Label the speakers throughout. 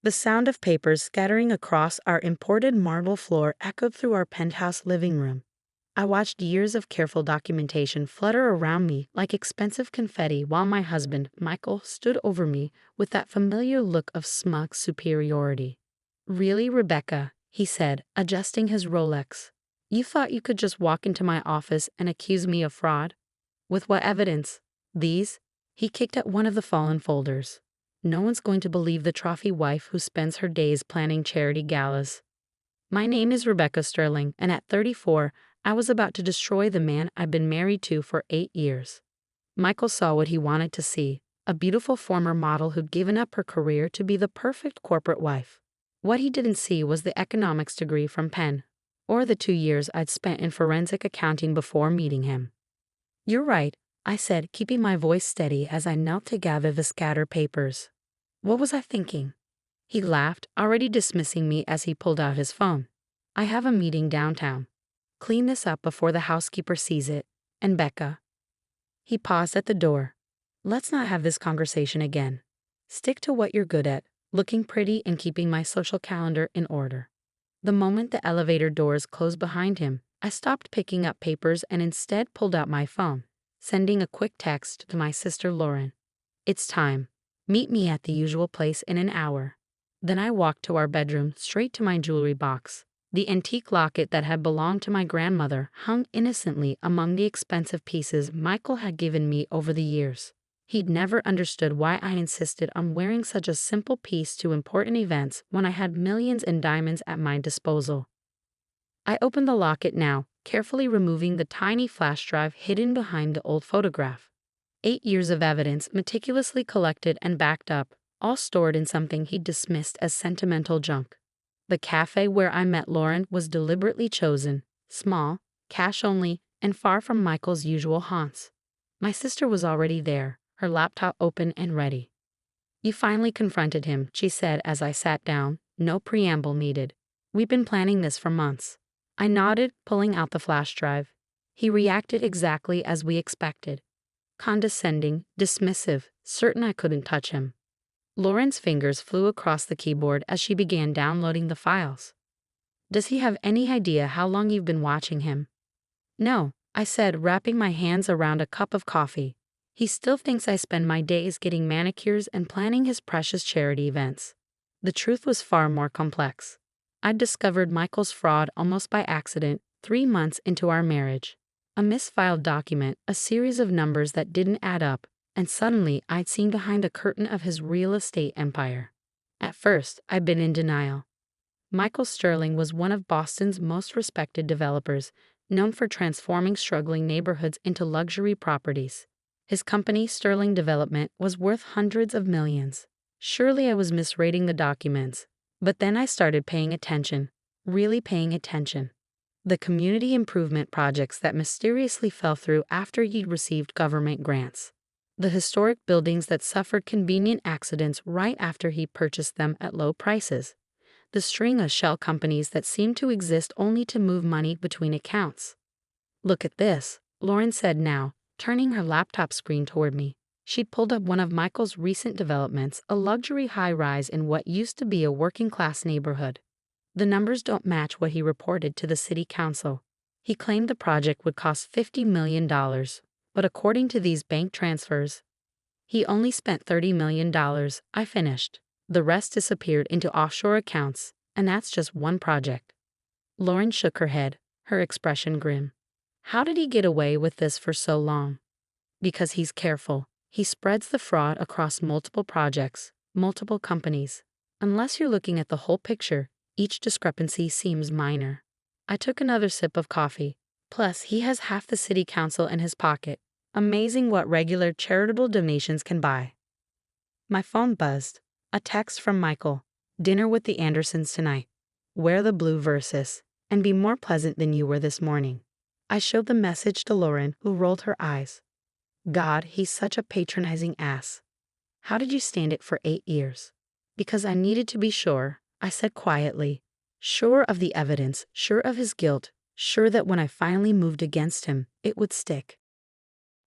Speaker 1: The sound of papers scattering across our imported marble floor echoed through our penthouse living room. I watched years of careful documentation flutter around me like expensive confetti while my husband, Michael, stood over me with that familiar look of smug superiority. "Really, Rebecca," he said, adjusting his Rolex. "You thought you could just walk into my office and accuse me of fraud? With what evidence? These?" He kicked at one of the fallen folders. "No one's going to believe the trophy wife who spends her days planning charity galas. My name is Rebecca Sterling, and at 34, I was about to destroy the man I'd been married to for 8 years." Michael saw what he wanted to see, a beautiful former model who'd given up her career to be the perfect corporate wife. What he didn't see was the economics degree from Penn, or the 2 years I'd spent in forensic accounting before meeting him. "You're right," I said, keeping my voice steady as I knelt to gather the scattered papers. "What was I thinking?" He laughed, already dismissing me as he pulled out his phone. "I have a meeting downtown. Clean this up before the housekeeper sees it. And Becca." He paused at the door. "Let's not have this conversation again. Stick to what you're good at, looking pretty and keeping my social calendar in order." The moment the elevator doors closed behind him, I stopped picking up papers and instead pulled out my phone, sending a quick text to my sister Lauren. "It's time. Meet me at the usual place in an hour." Then I walked to our bedroom, straight to my jewelry box. The antique locket that had belonged to my grandmother hung innocently among the expensive pieces Michael had given me over the years. He'd never understood why I insisted on wearing such a simple piece to important events when I had millions in diamonds at my disposal. I opened the locket now, carefully removing the tiny flash drive hidden behind the old photograph. 8 years of evidence meticulously collected and backed up, all stored in something he'd dismissed as sentimental junk. The cafe where I met Lauren was deliberately chosen, small, cash only, and far from Michael's usual haunts. My sister was already there, her laptop open and ready. "You finally confronted him," she said as I sat down, no preamble needed. "We've been planning this for months." I nodded, pulling out the flash drive. He reacted exactly as we expected. Condescending, dismissive, certain I couldn't touch him. Lauren's fingers flew across the keyboard as she began downloading the files. "Does he have any idea how long you've been watching him?" "No," I said, wrapping my hands around a cup of coffee. "He still thinks I spend my days getting manicures and planning his precious charity events." The truth was far more complex. I'd discovered Michael's fraud almost by accident, 3 months into our marriage. A misfiled document, a series of numbers that didn't add up, and suddenly I'd seen behind a curtain of his real estate empire. At first, I'd been in denial. Michael Sterling was one of Boston's most respected developers, known for transforming struggling neighborhoods into luxury properties. His company, Sterling Development, was worth hundreds of millions. Surely I was misreading the documents. But then I started paying attention, really paying attention. The community improvement projects that mysteriously fell through after he'd received government grants. The historic buildings that suffered convenient accidents right after he purchased them at low prices. The string of shell companies that seemed to exist only to move money between accounts. "Look at this," Lauren said now, turning her laptop screen toward me. She'd pulled up one of Michael's recent developments, a luxury high-rise in what used to be a working-class neighborhood. The numbers don't match what he reported to the city council. He claimed the project would cost $50 million. But according to these bank transfers, he only spent $30 million. I finished. The rest disappeared into offshore accounts, and that's just one project. Lauren shook her head, her expression grim. "How did he get away with this for so long?" "Because he's careful. He spreads the fraud across multiple projects, multiple companies. Unless you're looking at the whole picture, each discrepancy seems minor." I took another sip of coffee. "Plus, he has half the city council in his pocket. Amazing what regular charitable donations can buy." My phone buzzed. A text from Michael. "Dinner with the Andersons tonight. Wear the blue versus, and be more pleasant than you were this morning." I showed the message to Lauren, who rolled her eyes. "God, he's such a patronizing ass. How did you stand it for 8 years?" "Because I needed to be sure," I said quietly. "Sure of the evidence, sure of his guilt, sure that when I finally moved against him, it would stick."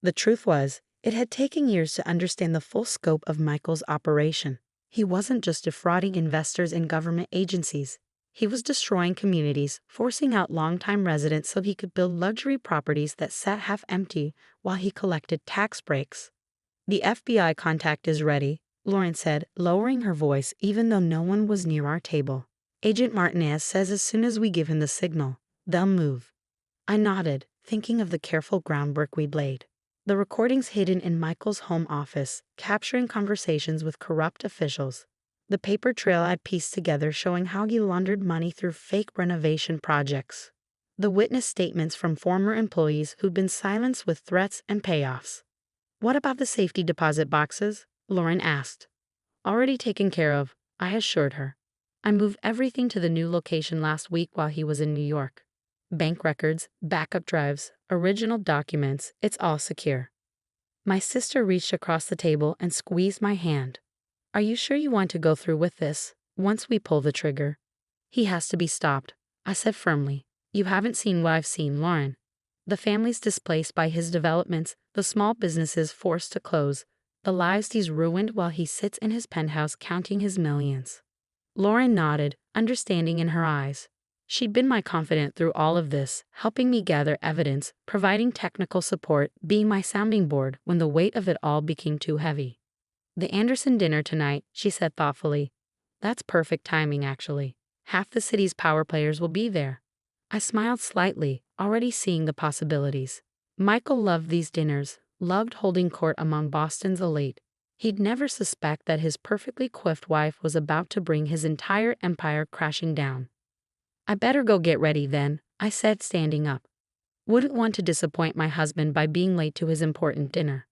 Speaker 1: The truth was, it had taken years to understand the full scope of Michael's operation. He wasn't just defrauding investors and government agencies. He was destroying communities, forcing out longtime residents so he could build luxury properties that sat half empty while he collected tax breaks. "The FBI contact is ready," Lauren said, lowering her voice even though no one was near our table. "Agent Martinez says as soon as we give him the signal, they'll move." I nodded, thinking of the careful groundwork we'd laid. The recordings hidden in Michael's home office, capturing conversations with corrupt officials. The paper trail I'd pieced together showing how he laundered money through fake renovation projects. The witness statements from former employees who'd been silenced with threats and payoffs. "What about the safety deposit boxes?" Lauren asked. "Already taken care of," I assured her. "I moved everything to the new location last week while he was in New York. Bank records, backup drives, original documents, it's all secure." My sister reached across the table and squeezed my hand. "Are you sure you want to go through with this, once we pull the trigger?" "He has to be stopped," I said firmly. "You haven't seen what I've seen, Lauren. The families displaced by his developments, the small businesses forced to close, the lives he's ruined while he sits in his penthouse counting his millions." Lauren nodded, understanding in her eyes. She'd been my confidant through all of this, helping me gather evidence, providing technical support, being my sounding board when the weight of it all became too heavy. "The Anderson dinner tonight," she said thoughtfully. "That's perfect timing, actually. Half the city's power players will be there." I smiled slightly, already seeing the possibilities. Michael loved these dinners, loved holding court among Boston's elite. He'd never suspect that his perfectly coiffed wife was about to bring his entire empire crashing down. "I better go get ready then," I said, standing up. Wouldn't want to disappoint my husband by being late to his important dinner.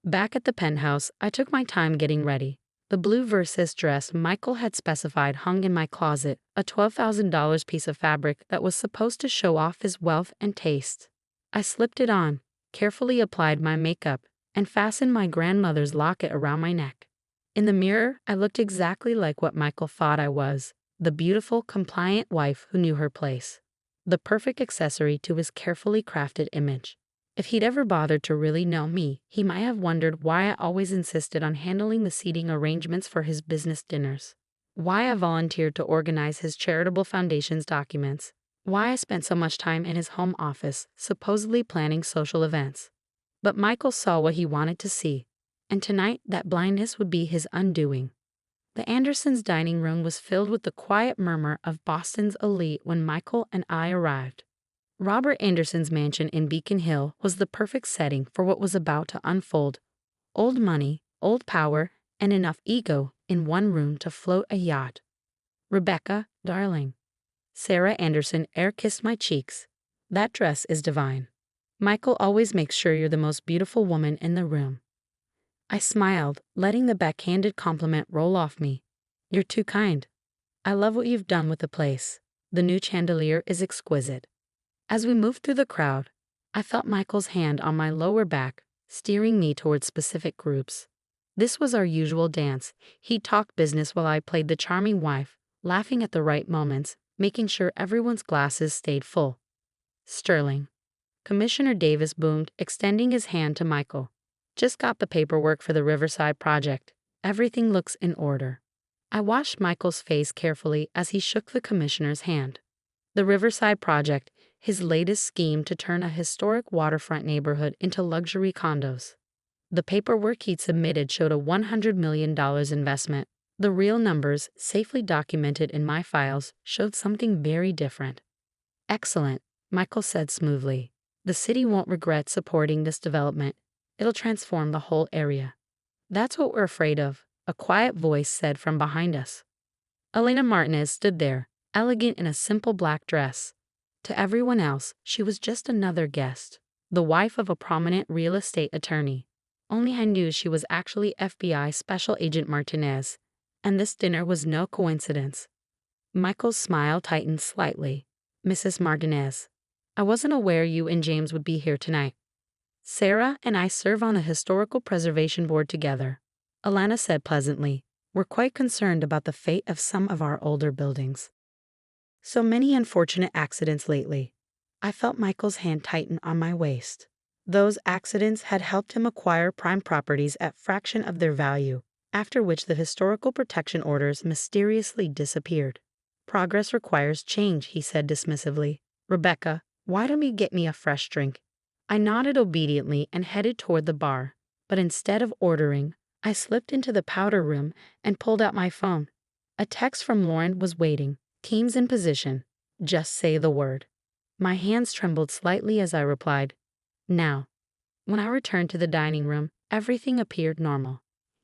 Speaker 1: Back at the penthouse, I took my time getting ready. The blue Versace dress Michael had specified hung in my closet, a $12,000 piece of fabric that was supposed to show off his wealth and taste. I slipped it on, carefully applied my makeup, and fastened my grandmother's locket around my neck. In the mirror, I looked exactly like what Michael thought I was, the beautiful, compliant wife who knew her place. The perfect accessory to his carefully crafted image. If he'd ever bothered to really know me, he might have wondered why I always insisted on handling the seating arrangements for his business dinners. Why I volunteered to organize his charitable foundation's documents. Why I spent so much time in his home office, supposedly planning social events. But Michael saw what he wanted to see, and tonight that blindness would be his undoing. The Andersons' dining room was filled with the quiet murmur of Boston's elite when Michael and I arrived. Robert Anderson's mansion in Beacon Hill was the perfect setting for what was about to unfold. Old money, old power, and enough ego in one room to float a yacht. "Rebecca, darling." Sarah Anderson air-kissed my cheeks. "That dress is divine. Michael always makes sure you're the most beautiful woman in the room." I smiled, letting the backhanded compliment roll off me. "You're too kind. I love what you've done with the place. The new chandelier is exquisite." As we moved through the crowd, I felt Michael's hand on my lower back, steering me towards specific groups. This was our usual dance. He talked business while I played the charming wife, laughing at the right moments, making sure everyone's glasses stayed full. "Sterling." Commissioner Davis boomed, extending his hand to Michael. "Just got the paperwork for the Riverside project. Everything looks in order." I watched Michael's face carefully as he shook the commissioner's hand. The Riverside project, his latest scheme to turn a historic waterfront neighborhood into luxury condos. The paperwork he'd submitted showed a $100 million investment. The real numbers, safely documented in my files, showed something very different. "Excellent," Michael said smoothly. "The city won't regret supporting this development. It'll transform the whole area." "That's what we're afraid of," a quiet voice said from behind us. Elena Martinez stood there, elegant in a simple black dress. To everyone else, she was just another guest, the wife of a prominent real estate attorney. Only I knew she was actually FBI Special Agent Martinez, and this dinner was no coincidence. Michael's smile tightened slightly. "Mrs. Martinez, I wasn't aware you and James would be here tonight. Sarah and I serve on the Historical Preservation Board together," Alana said pleasantly. "We're quite concerned about the fate of some of our older buildings. So many unfortunate accidents lately." I felt Michael's hand tighten on my waist. Those accidents had helped him acquire prime properties at fraction of their value. after which the historical protection orders mysteriously disappeared. Progress requires change, he said dismissively. Rebecca, why don't you get me a fresh drink? I nodded obediently and headed toward the bar, but instead of ordering, I slipped into the powder room and pulled out my phone. A text from Lauren was waiting. Teams in position. Just say the word. My hands trembled slightly as I replied, now. When I returned to the dining room, everything appeared normal.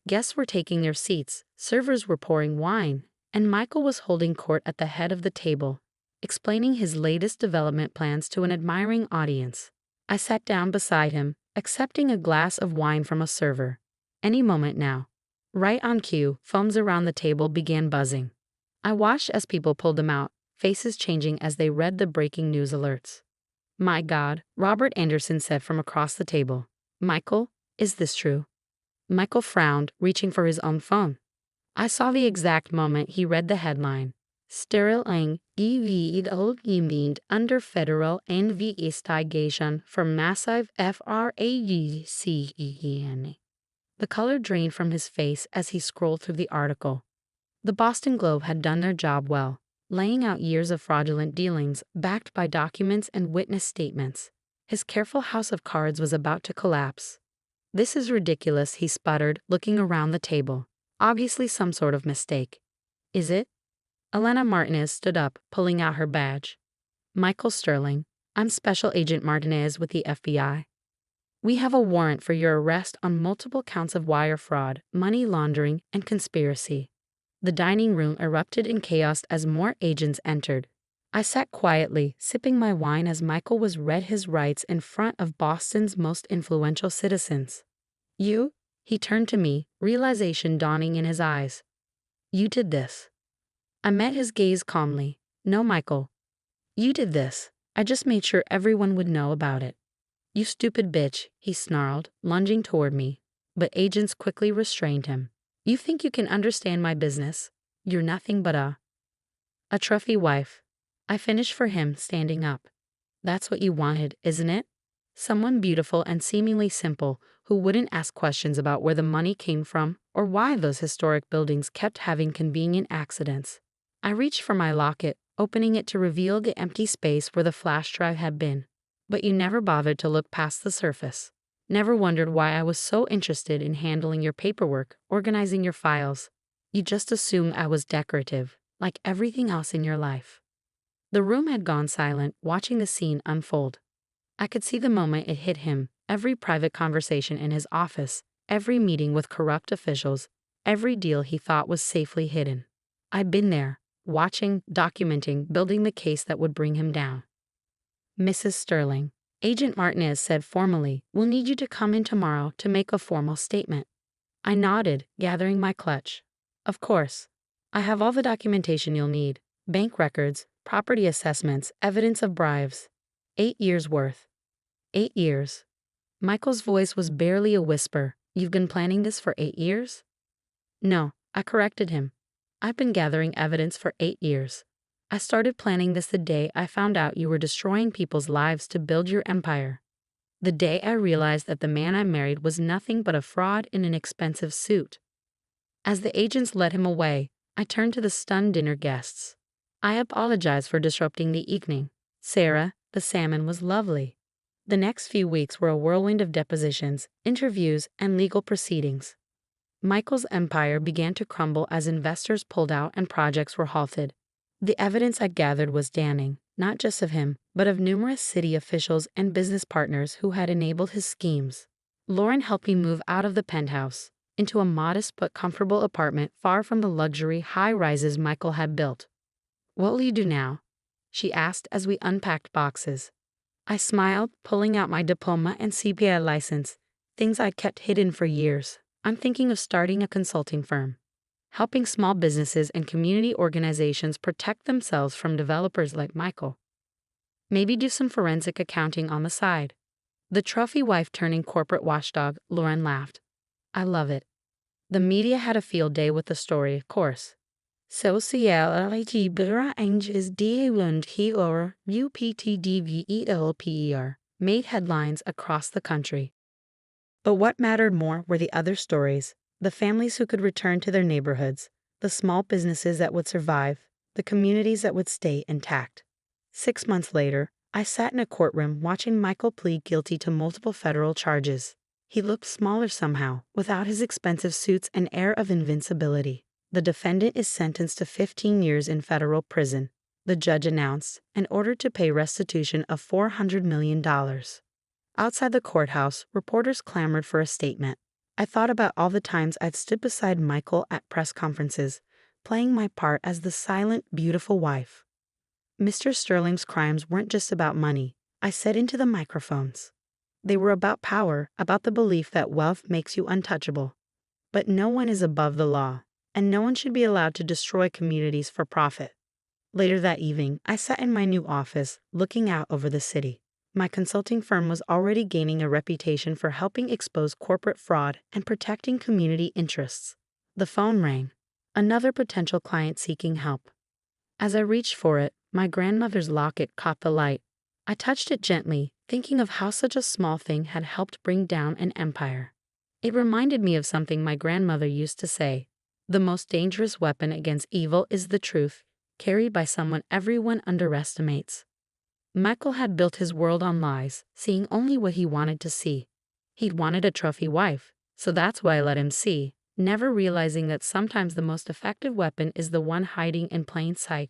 Speaker 1: Guests were taking their seats, servers were pouring wine, and Michael was holding court at the head of the table, explaining his latest development plans to an admiring audience. I sat down beside him, accepting a glass of wine from a server. Any moment now. Right on cue, phones around the table began buzzing. I watched as people pulled them out, faces changing as they read the breaking news alerts. My God, Robert Anderson said from across the table. Michael, is this true? Michael frowned, reaching for his own phone. I saw the exact moment he read the headline. Sterling gewild under federal investigation for massive fraud. The color drained from his face as he scrolled through the article. The Boston Globe had done their job well, laying out years of fraudulent dealings backed by documents and witness statements. His careful house of cards was about to collapse. This is ridiculous, he sputtered, looking around the table. Obviously some sort of mistake. Is it? Elena Martinez stood up, pulling out her badge. Michael Sterling, I'm Special Agent Martinez with the FBI. We have a warrant for your arrest on multiple counts of wire fraud, money laundering, and conspiracy. The dining room erupted in chaos as more agents entered. I sat quietly, sipping my wine as Michael was read his rights in front of Boston's most influential citizens. You? He turned to me, realization dawning in his eyes. You did this. I met his gaze calmly. No, Michael. You did this. I just made sure everyone would know about it. You stupid bitch, he snarled, lunging toward me, but agents quickly restrained him. You think you can understand my business? You're nothing but a trophy wife. I finished for him, standing up. That's what you wanted, isn't it? Someone beautiful and seemingly simple who wouldn't ask questions about where the money came from or why those historic buildings kept having convenient accidents. I reached for my locket, opening it to reveal the empty space where the flash drive had been. But you never bothered to look past the surface. Never wondered why I was so interested in handling your paperwork, organizing your files. You just assumed I was decorative, like everything else in your life. The room had gone silent, watching the scene unfold. I could see the moment it hit him, every private conversation in his office, every meeting with corrupt officials, every deal he thought was safely hidden. I'd been there, watching, documenting, building the case that would bring him down. Mrs. Sterling, Agent Martinez said formally, we'll need you to come in tomorrow to make a formal statement. I nodded, gathering my clutch. Of course. I have all the documentation you'll need. Bank records, property assessments, evidence of bribes. 8 years worth. 8 years. Michael's voice was barely a whisper. You've been planning this for 8 years? No, I corrected him. I've been gathering evidence for 8 years. I started planning this the day I found out you were destroying people's lives to build your empire. The day I realized that the man I married was nothing but a fraud in an expensive suit. As the agents led him away, I turned to the stunned dinner guests. I apologized for disrupting the evening. Sarah, the salmon was lovely. The next few weeks were a whirlwind of depositions, interviews, and legal proceedings. Michael's empire began to crumble as investors pulled out and projects were halted. The evidence I gathered was damning, not just of him, but of numerous city officials and business partners who had enabled his schemes. Lauren helped me move out of the penthouse, into a modest but comfortable apartment far from the luxury high-rises Michael had built. What will you do now? She asked as we unpacked boxes. I smiled, pulling out my diploma and CPA license, things I'd kept hidden for years. I'm thinking of starting a consulting firm, helping small businesses and community organizations protect themselves from developers like Michael. Maybe do some forensic accounting on the side. The trophy wife turning corporate watchdog, Lauren laughed. I love it. The media had a field day with the story, of course. Sociality Anges und Heor UPTDVELPER made headlines across the country. But what mattered more were the other stories, The families who could return to their neighborhoods, the small businesses that would survive, the communities that would stay intact. 6 months later, I sat in a courtroom watching Michael plead guilty to multiple federal charges. He looked smaller somehow, without his expensive suits and air of invincibility. The defendant is sentenced to 15 years in federal prison, the judge announced, and ordered to pay restitution of $400 million. Outside the courthouse, reporters clamored for a statement. I thought about all the times I'd stood beside Michael at press conferences, playing my part as the silent, beautiful wife. Mr. Sterling's crimes weren't just about money, I said into the microphones. They were about power, about the belief that wealth makes you untouchable. But no one is above the law, and no one should be allowed to destroy communities for profit. Later that evening, I sat in my new office, looking out over the city. My consulting firm was already gaining a reputation for helping expose corporate fraud and protecting community interests. The phone rang. Another potential client seeking help. As I reached for it, my grandmother's locket caught the light. I touched it gently, thinking of how such a small thing had helped bring down an empire. It reminded me of something my grandmother used to say. The most dangerous weapon against evil is the truth, carried by someone everyone underestimates. Michael had built his world on lies, seeing only what he wanted to see. He'd wanted a trophy wife, so that's why I let him see, never realizing that sometimes the most effective weapon is the one hiding in plain sight.